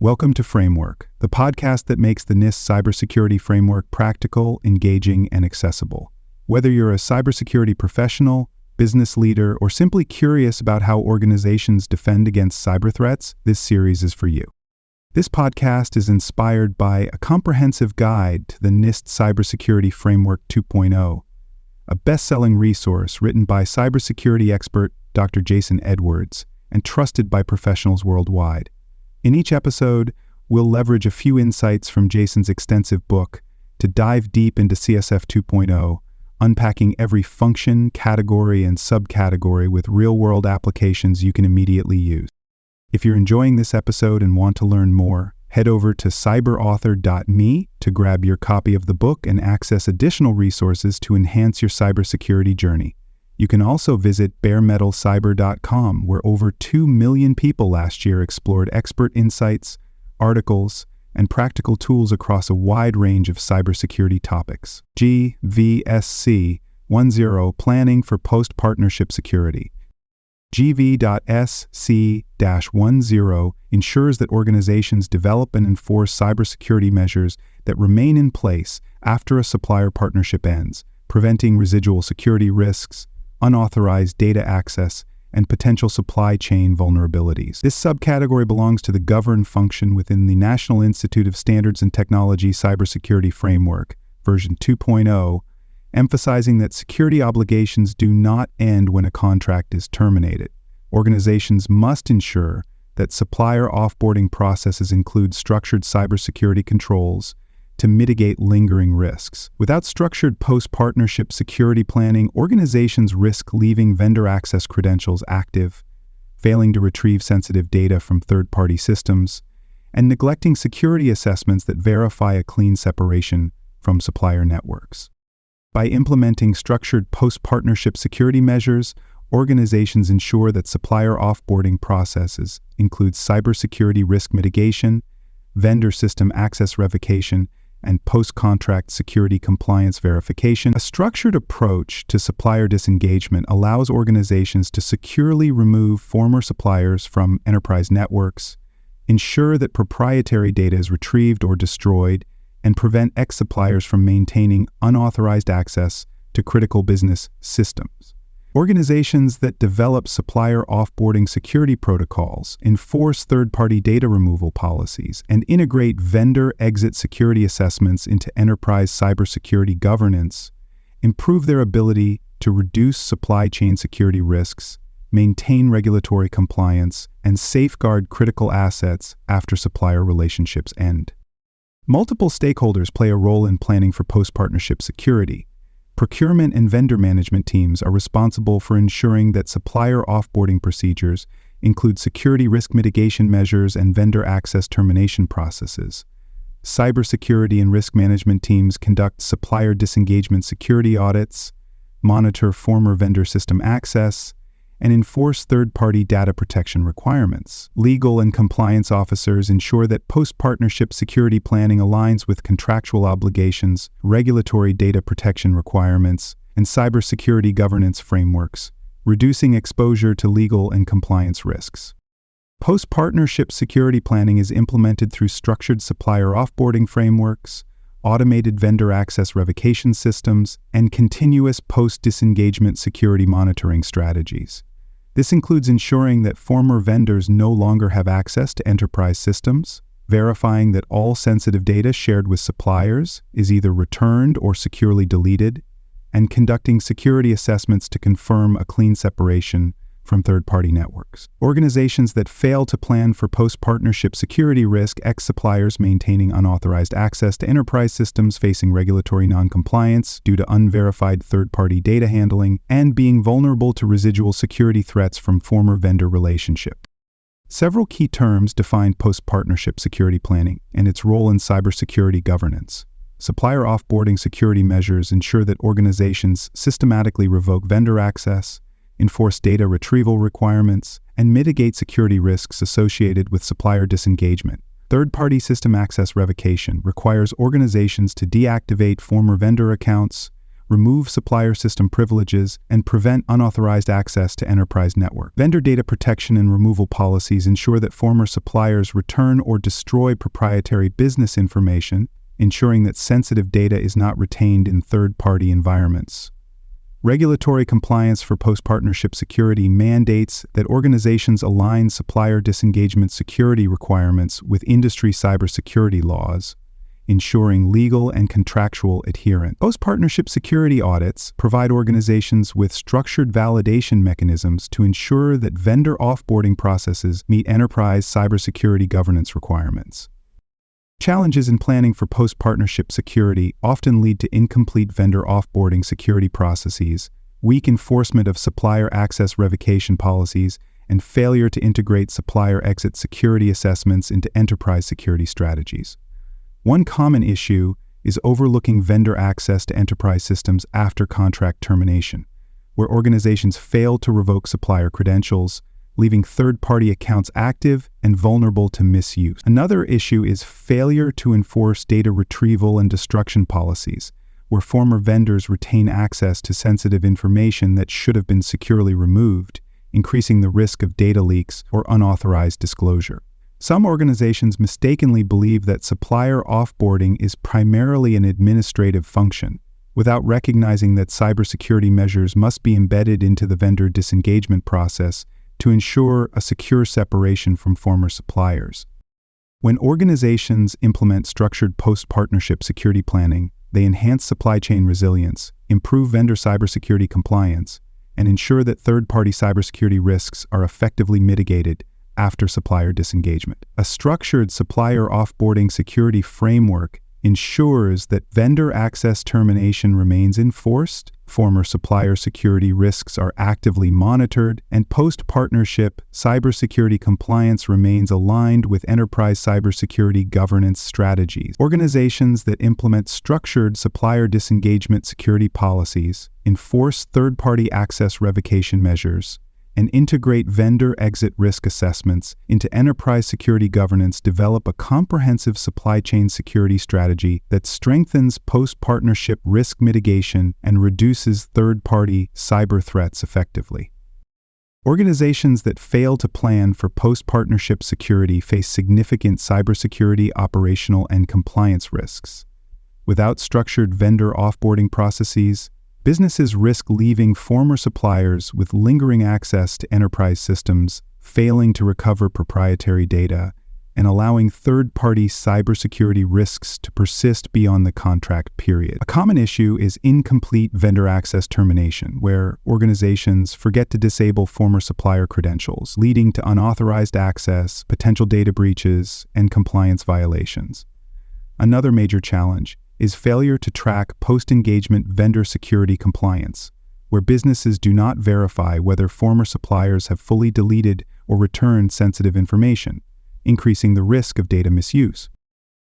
Welcome to Framework, the podcast that makes the NIST cybersecurity framework practical, engaging, and accessible. Whether you're a cybersecurity professional, business leader, or simply curious about how organizations defend against cyber threats, this series is for you. This podcast is inspired by a comprehensive guide to the NIST Cybersecurity Framework 2.0, a best-selling resource written by cybersecurity expert Dr. Jason Edwards and trusted by professionals worldwide. In each episode, we'll leverage a few insights from Jason's extensive book to dive deep into CSF 2.0, unpacking every function, category, and subcategory with real-world applications you can immediately use. If you're enjoying this episode and want to learn more, head over to cyberauthor.me to grab your copy of the book and access additional resources to enhance your cybersecurity journey. You can also visit baremetalcyber.com, where over 2 million people last year explored expert insights, articles, and practical tools across a wide range of cybersecurity topics. GV.SC-10 Planning for Post-Partnership Security. GV.SC-10 ensures that organizations develop and enforce cybersecurity measures that remain in place after a supplier partnership ends, preventing residual security risks, unauthorized data access, and potential supply chain vulnerabilities. This subcategory belongs to the govern function within the National Institute of Standards and Technology Cybersecurity Framework, version 2.0, emphasizing that security obligations do not end when a contract is terminated. Organizations must ensure that supplier offboarding processes include structured cybersecurity controls to mitigate lingering risks. Without structured post-partnership security planning, organizations risk leaving vendor access credentials active, failing to retrieve sensitive data from third-party systems, and neglecting security assessments that verify a clean separation from supplier networks. By implementing structured post-partnership security measures, organizations ensure that supplier offboarding processes include cybersecurity risk mitigation, vendor system access revocation, and post-contract security compliance verification. A structured approach to supplier disengagement allows organizations to securely remove former suppliers from enterprise networks, ensure that proprietary data is retrieved or destroyed, and prevent ex-suppliers from maintaining unauthorized access to critical business systems. Organizations that develop supplier offboarding security protocols, enforce third-party data removal policies, and integrate vendor exit security assessments into enterprise cybersecurity governance improve their ability to reduce supply chain security risks, maintain regulatory compliance, and safeguard critical assets after supplier relationships end. Multiple stakeholders play a role in planning for post-partnership security. Procurement and vendor management teams are responsible for ensuring that supplier offboarding procedures include security risk mitigation measures and vendor access termination processes. Cybersecurity and risk management teams conduct supplier disengagement security audits, monitor former vendor system access, and enforce third-party data protection requirements. Legal and compliance officers ensure that post-partnership security planning aligns with contractual obligations, regulatory data protection requirements, and cybersecurity governance frameworks, reducing exposure to legal and compliance risks. Post-partnership security planning is implemented through structured supplier offboarding frameworks, automated vendor access revocation systems, and continuous post-disengagement security monitoring strategies. This includes ensuring that former vendors no longer have access to enterprise systems, verifying that all sensitive data shared with suppliers is either returned or securely deleted, and conducting security assessments to confirm a clean separation from third-party networks. Organizations that fail to plan for post-partnership security risk, ex-suppliers maintaining unauthorized access to enterprise systems, facing regulatory non-compliance due to unverified third-party data handling, and being vulnerable to residual security threats from former vendor relationship. Several key terms define post-partnership security planning and its role in cybersecurity governance. Supplier offboarding security measures ensure that organizations systematically revoke vendor access, enforce data retrieval requirements, and mitigate security risks associated with supplier disengagement. Third-party system access revocation requires organizations to deactivate former vendor accounts, remove supplier system privileges, and prevent unauthorized access to enterprise network. Vendor data protection and removal policies ensure that former suppliers return or destroy proprietary business information, ensuring that sensitive data is not retained in third-party environments. Regulatory compliance for post-partnership security mandates that organizations align supplier disengagement security requirements with industry cybersecurity laws, ensuring legal and contractual adherence. Post-partnership security audits provide organizations with structured validation mechanisms to ensure that vendor offboarding processes meet enterprise cybersecurity governance requirements. Challenges in planning for post-partnership security often lead to incomplete vendor offboarding security processes, weak enforcement of supplier access revocation policies, and failure to integrate supplier exit security assessments into enterprise security strategies. One common issue is overlooking vendor access to enterprise systems after contract termination, where organizations fail to revoke supplier credentials, leaving third-party accounts active and vulnerable to misuse. Another issue is failure to enforce data retrieval and destruction policies, where former vendors retain access to sensitive information that should have been securely removed, increasing the risk of data leaks or unauthorized disclosure. Some organizations mistakenly believe that supplier offboarding is primarily an administrative function, without recognizing that cybersecurity measures must be embedded into the vendor disengagement process to ensure a secure separation from former suppliers. When organizations implement structured post-partnership security planning, they enhance supply chain resilience, improve vendor cybersecurity compliance, and ensure that third-party cybersecurity risks are effectively mitigated after supplier disengagement. A structured supplier offboarding security framework ensures that vendor access termination remains enforced, former supplier security risks are actively monitored, and post-partnership cybersecurity compliance remains aligned with enterprise cybersecurity governance strategies. Organizations that implement structured supplier disengagement security policies, enforce third-party access revocation measures, and integrate vendor exit risk assessments into enterprise security governance develop a comprehensive supply chain security strategy that strengthens post-partnership risk mitigation and reduces third-party cyber threats effectively. Organizations that fail to plan for post-partnership security face significant cybersecurity, operational, and compliance risks. Without structured vendor offboarding processes, businesses risk leaving former suppliers with lingering access to enterprise systems, failing to recover proprietary data, and allowing third-party cybersecurity risks to persist beyond the contract period. A common issue is incomplete vendor access termination, where organizations forget to disable former supplier credentials, leading to unauthorized access, potential data breaches, and compliance violations. Another major challenge is failure to track post-engagement vendor security compliance, where businesses do not verify whether former suppliers have fully deleted or returned sensitive information, increasing the risk of data misuse.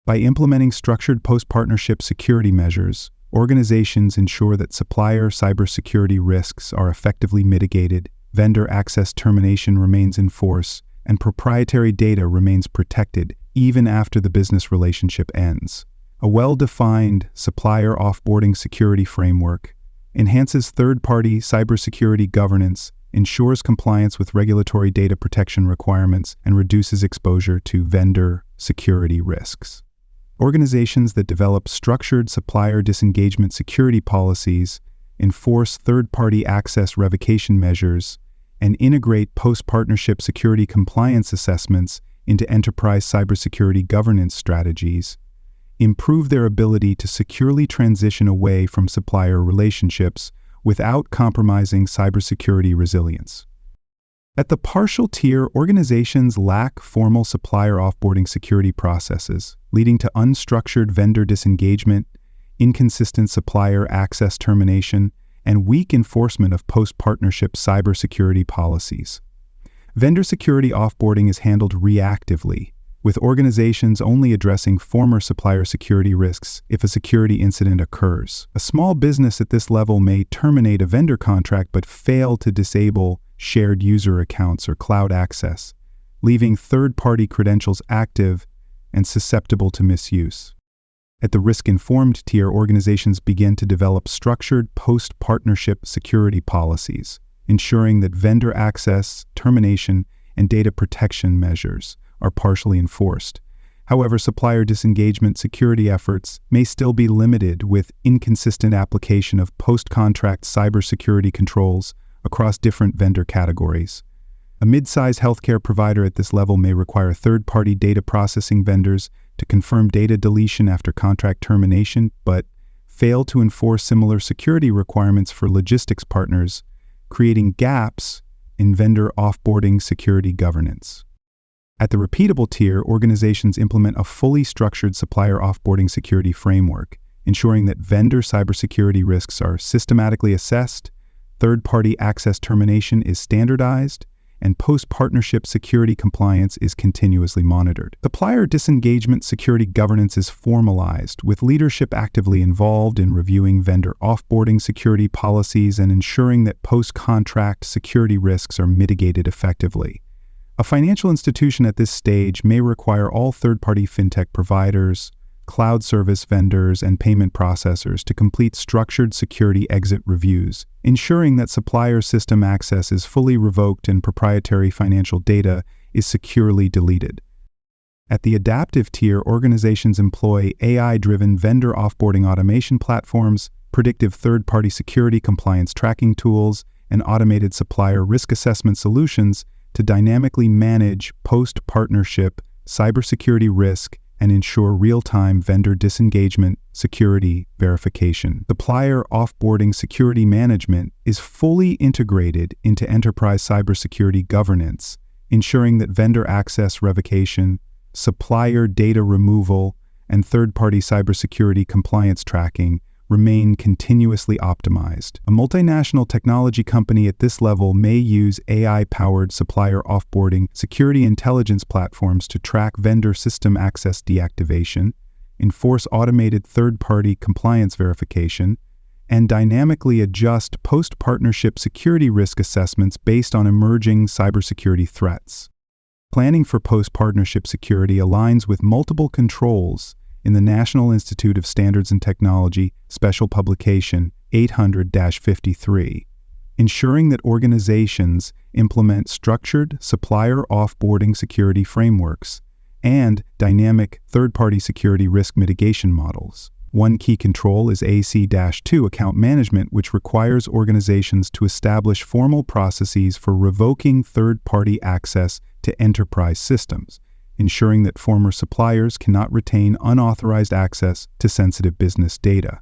By implementing structured post-partnership security measures, organizations ensure that supplier cybersecurity risks are effectively mitigated, vendor access termination remains in force, and proprietary data remains protected even after the business relationship ends. A well-defined supplier offboarding security framework enhances third-party cybersecurity governance, ensures compliance with regulatory data protection requirements, and reduces exposure to vendor security risks. Organizations that develop structured supplier disengagement security policies, enforce third-party access revocation measures, and integrate post-partnership security compliance assessments into enterprise cybersecurity governance strategies improve their ability to securely transition away from supplier relationships without compromising cybersecurity resilience. At the partial tier, organizations lack formal supplier offboarding security processes, leading to unstructured vendor disengagement, inconsistent supplier access termination, and weak enforcement of post-partnership cybersecurity policies. Vendor security offboarding is handled reactively, with organizations only addressing former supplier security risks if a security incident occurs. A small business at this level may terminate a vendor contract but fail to disable shared user accounts or cloud access, leaving third-party credentials active and susceptible to misuse. At the risk-informed tier, organizations begin to develop structured post-partnership security policies, ensuring that vendor access, termination, and data protection measures are partially enforced. However, supplier disengagement security efforts may still be limited with inconsistent application of post-contract cybersecurity controls across different vendor categories. A mid-size healthcare provider at this level may require third-party data processing vendors to confirm data deletion after contract termination, but fail to enforce similar security requirements for logistics partners, creating gaps in vendor offboarding security governance. At the repeatable tier, organizations implement a fully structured supplier offboarding security framework, ensuring that vendor cybersecurity risks are systematically assessed, third-party access termination is standardized, and post-partnership security compliance is continuously monitored. Supplier disengagement security governance is formalized, with leadership actively involved in reviewing vendor offboarding security policies and ensuring that post-contract security risks are mitigated effectively. A financial institution at this stage may require all third-party fintech providers, cloud service vendors, and payment processors to complete structured security exit reviews, ensuring that supplier system access is fully revoked and proprietary financial data is securely deleted. At the adaptive tier, organizations employ AI-driven vendor offboarding automation platforms, predictive third-party security compliance tracking tools, and automated supplier risk assessment solutions to dynamically manage post-partnership cybersecurity risk and ensure real-time vendor disengagement security verification. Supplier offboarding security management is fully integrated into enterprise cybersecurity governance, ensuring that vendor access revocation, supplier data removal, and third-party cybersecurity compliance tracking remain continuously optimized. A multinational technology company at this level may use AI-powered supplier offboarding security intelligence platforms to track vendor system access deactivation, enforce automated third-party compliance verification, and dynamically adjust post-partnership security risk assessments based on emerging cybersecurity threats. Planning for post-partnership security aligns with multiple controls in the National Institute of Standards and Technology Special Publication 800-53, ensuring that organizations implement structured supplier offboarding security frameworks and dynamic third-party security risk mitigation models. One key control is AC-2 account management, which requires organizations to establish formal processes for revoking third-party access to enterprise systems, ensuring that former suppliers cannot retain unauthorized access to sensitive business data.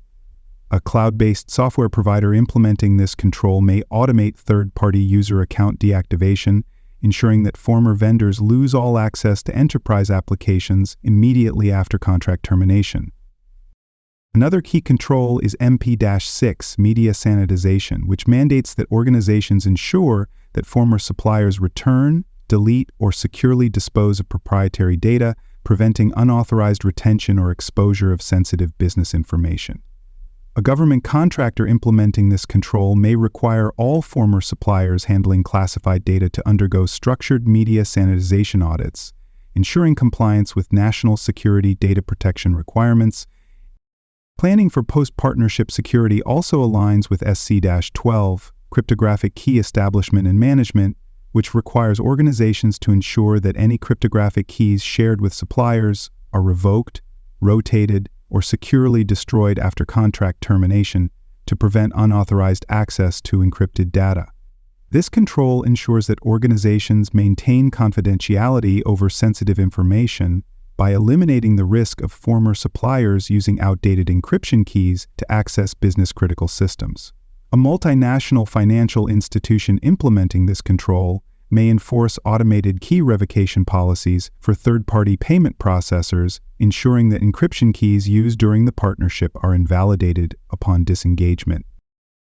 A cloud-based software provider implementing this control may automate third-party user account deactivation, ensuring that former vendors lose all access to enterprise applications immediately after contract termination. Another key control is MP-6 media sanitization, which mandates that organizations ensure that former suppliers return, delete, or securely dispose of proprietary data, preventing unauthorized retention or exposure of sensitive business information. A government contractor implementing this control may require all former suppliers handling classified data to undergo structured media sanitization audits, ensuring compliance with national security data protection requirements. Planning for post-partnership security also aligns with SC-12, cryptographic key establishment and management, which requires organizations to ensure that any cryptographic keys shared with suppliers are revoked, rotated, or securely destroyed after contract termination to prevent unauthorized access to encrypted data. This control ensures that organizations maintain confidentiality over sensitive information by eliminating the risk of former suppliers using outdated encryption keys to access business-critical systems. A multinational financial institution implementing this control may enforce automated key revocation policies for third-party payment processors, ensuring that encryption keys used during the partnership are invalidated upon disengagement.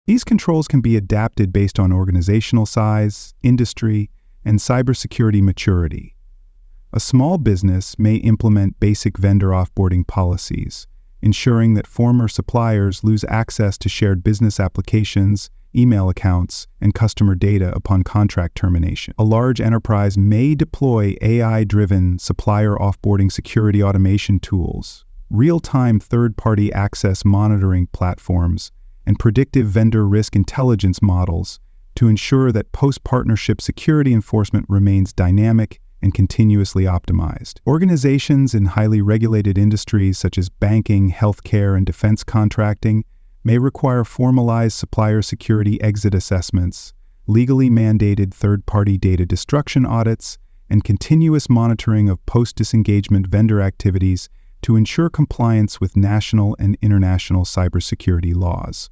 These controls can be adapted based on organizational size, industry, and cybersecurity maturity. A small business may implement basic vendor offboarding policies, ensuring that former suppliers lose access to shared business applications, email accounts, and customer data upon contract termination. A large enterprise may deploy AI-driven supplier offboarding security automation tools, real-time third-party access monitoring platforms, and predictive vendor risk intelligence models to ensure that post-partnership security enforcement remains dynamic and continuously optimized. Organizations in highly regulated industries such as banking, healthcare, and defense contracting may require formalized supplier security exit assessments, legally mandated third-party data destruction audits, and continuous monitoring of post-disengagement vendor activities to ensure compliance with national and international cybersecurity laws.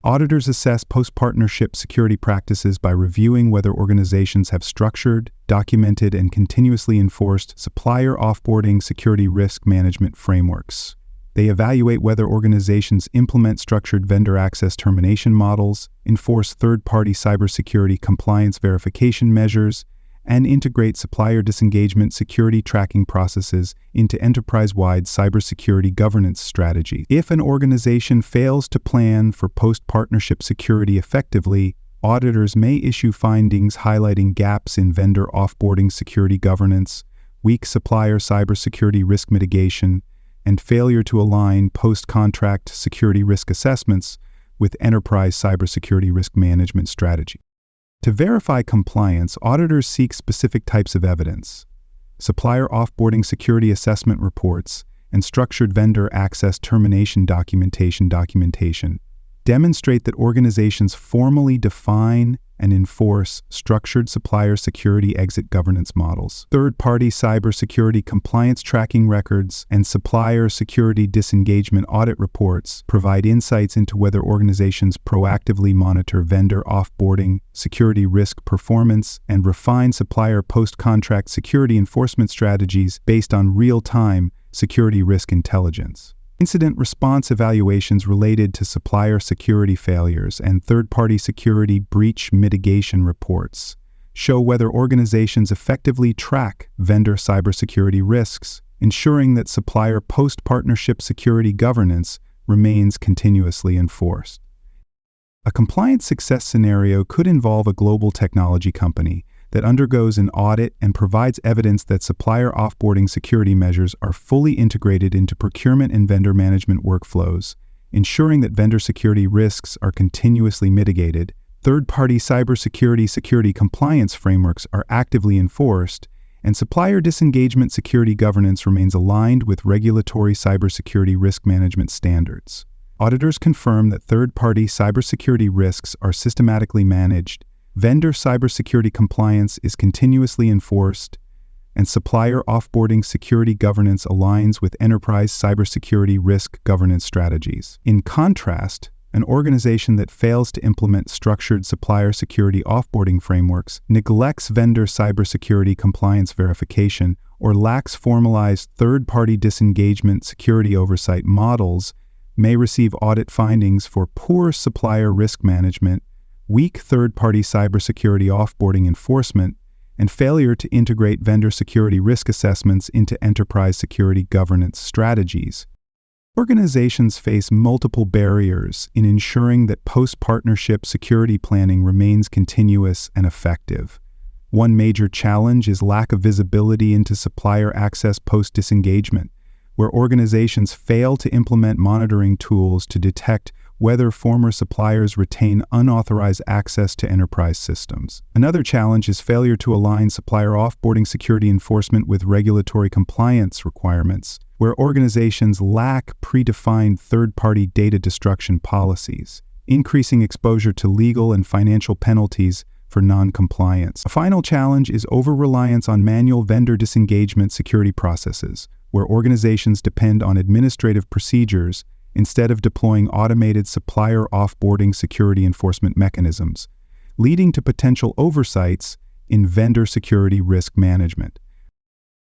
Auditors assess post-partnership security practices by reviewing whether organizations have structured, documented, and continuously enforced supplier offboarding security risk management frameworks. They evaluate whether organizations implement structured vendor access termination models, enforce third-party cybersecurity compliance verification measures, and integrate supplier disengagement security tracking processes into enterprise-wide cybersecurity governance strategy. If an organization fails to plan for post-partnership security effectively, auditors may issue findings highlighting gaps in vendor offboarding security governance, weak supplier cybersecurity risk mitigation, and failure to align post-contract security risk assessments with enterprise cybersecurity risk management strategy. To verify compliance, auditors seek specific types of evidence. Supplier offboarding security assessment reports and structured vendor access termination documentation demonstrate that organizations formally define and enforce structured supplier security exit governance models. Third-party cybersecurity compliance tracking records and supplier security disengagement audit reports provide insights into whether organizations proactively monitor vendor offboarding, security risk performance, and refine supplier post-contract security enforcement strategies based on real-time security risk intelligence. Incident response evaluations related to supplier security failures and third-party security breach mitigation reports show whether organizations effectively track vendor cybersecurity risks, ensuring that supplier post-partnership security governance remains continuously enforced. A compliance success scenario could involve a global technology company that undergoes an audit and provides evidence that supplier offboarding security measures are fully integrated into procurement and vendor management workflows, ensuring that vendor security risks are continuously mitigated, third-party cybersecurity security compliance frameworks are actively enforced, and supplier disengagement security governance remains aligned with regulatory cybersecurity risk management standards. Auditors confirm that third-party cybersecurity risks are systematically managed, vendor cybersecurity compliance is continuously enforced, and supplier offboarding security governance aligns with enterprise cybersecurity risk governance strategies. In contrast, an organization that fails to implement structured supplier security offboarding frameworks, neglects vendor cybersecurity compliance verification, or lacks formalized third-party disengagement security oversight models may receive audit findings for poor supplier risk management, weak third-party cybersecurity offboarding enforcement, and failure to integrate vendor security risk assessments into enterprise security governance strategies. Organizations face multiple barriers in ensuring that post-partnership security planning remains continuous and effective. One major challenge is lack of visibility into supplier access post-disengagement, where organizations fail to implement monitoring tools to detect whether former suppliers retain unauthorized access to enterprise systems. Another challenge is failure to align supplier offboarding security enforcement with regulatory compliance requirements, where organizations lack predefined third-party data destruction policies, increasing exposure to legal and financial penalties for non-compliance. A final challenge is over-reliance on manual vendor disengagement security processes, where organizations depend on administrative procedures instead of deploying automated supplier offboarding security enforcement mechanisms, leading to potential oversights in vendor security risk management.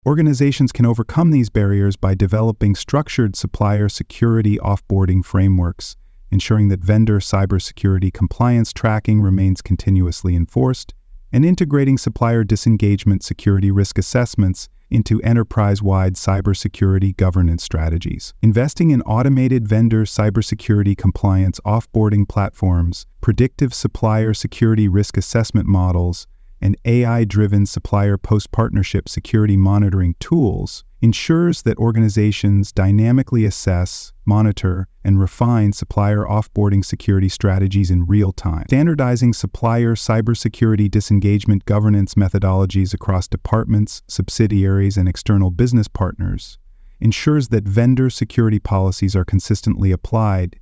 Organizations can overcome these barriers by developing structured supplier security offboarding frameworks, ensuring that vendor cybersecurity compliance tracking remains continuously enforced, and integrating supplier disengagement security risk assessments into enterprise-wide cybersecurity governance strategies. Investing in automated vendor cybersecurity compliance offboarding platforms, predictive supplier security risk assessment models, and AI-driven supplier post-partnership security monitoring tools ensures that organizations dynamically assess, monitor, and refine supplier offboarding security strategies in real time. Standardizing supplier cybersecurity disengagement governance methodologies across departments, subsidiaries, and external business partners ensures that vendor security policies are consistently applied,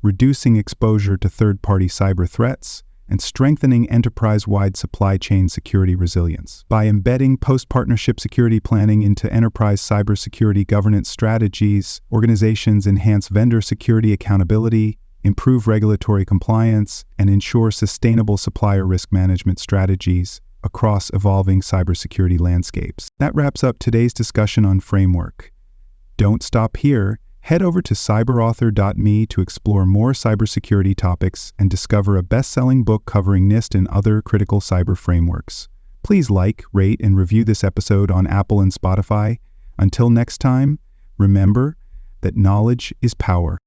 reducing exposure to third-party cyber threats and strengthening enterprise-wide supply chain security resilience. By embedding post-partnership security planning into enterprise cybersecurity governance strategies, organizations enhance vendor security accountability, improve regulatory compliance, and ensure sustainable supplier risk management strategies across evolving cybersecurity landscapes. That wraps up today's discussion on framework. Don't stop here. Head over to cyberauthor.me to explore more cybersecurity topics and discover a best-selling book covering NIST and other critical cyber frameworks. Please like, rate, and review this episode on Apple and Spotify. Until next time, remember that knowledge is power.